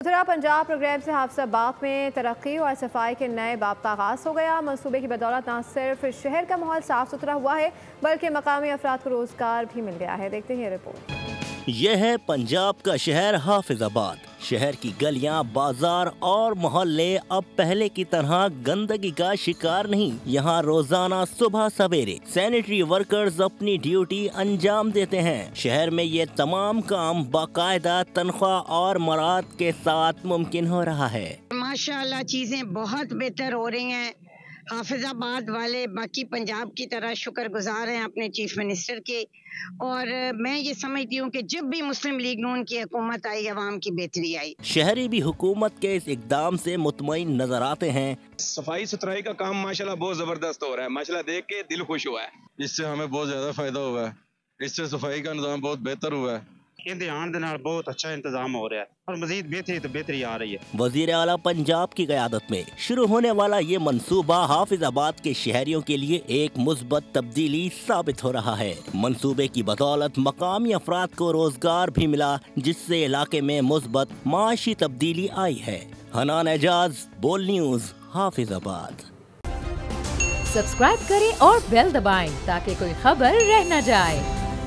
Uttara Punjab programme से हाफिजाबाद में तरक्की और सफाई के नए बाब का आगाज हो गया। मंसूबे की बदौलत न सिर्फ शहर का माहौल साफ सुथरा हुआ है बल्कि मकामी अफराद को रोजगार भी मिल गया है। देखते हैं रिपोर्ट। यह है पंजाब का शहर हाफिजाबाद। शहर की गलियां, बाजार और मोहल्ले अब पहले की तरह गंदगी का शिकार नहीं। यहाँ रोजाना सुबह सवेरे सैनिटरी वर्कर्स अपनी ड्यूटी अंजाम देते हैं। शहर में ये तमाम काम बाकायदा तनख्वाह और मराद के साथ मुमकिन हो रहा है। माशाअल्लाह चीजें बहुत बेहतर हो रही हैं। हाफिजाबाद वाले बाकी पंजाब की तरह शुक्रगुजार हैं अपने चीफ मिनिस्टर के, और मैं ये समझती हूँ कि जब भी मुस्लिम लीग नून की हुकूमत आई, अवाम की बेहतरी आई। शहरी भी हुकूमत के इस इकदाम से मुतमईन नजर आते हैं। सफाई सुथराई का काम माशाल्लाह बहुत जबरदस्त हो रहा है। माशाल्लाह देख के दिल खुश हुआ है। इससे हमें बहुत ज्यादा फायदा हुआ है। इससे सफाई का निजाम बहुत बेहतर हुआ है। ध्यान देना बहुत अच्छा इंतजाम हो रहा है और मजीद बेहतरी आ रही है। वजीर आला पंजाब की क़यादत में शुरू होने वाला ये मंसूबा हाफिजाबाद के शहरियों के लिए एक मुस्बत तब्दीली साबित हो रहा है। मंसूबे की बदौलत मकामी अफराद को रोजगार भी मिला, जिससे इलाके में मुस्बत माशी तब्दीली आई है। हनान एजाज, बोल न्यूज, हाफिजाबाद। सब्सक्राइब करें और बेल दबाएं ताकि कोई खबर रह न जाए।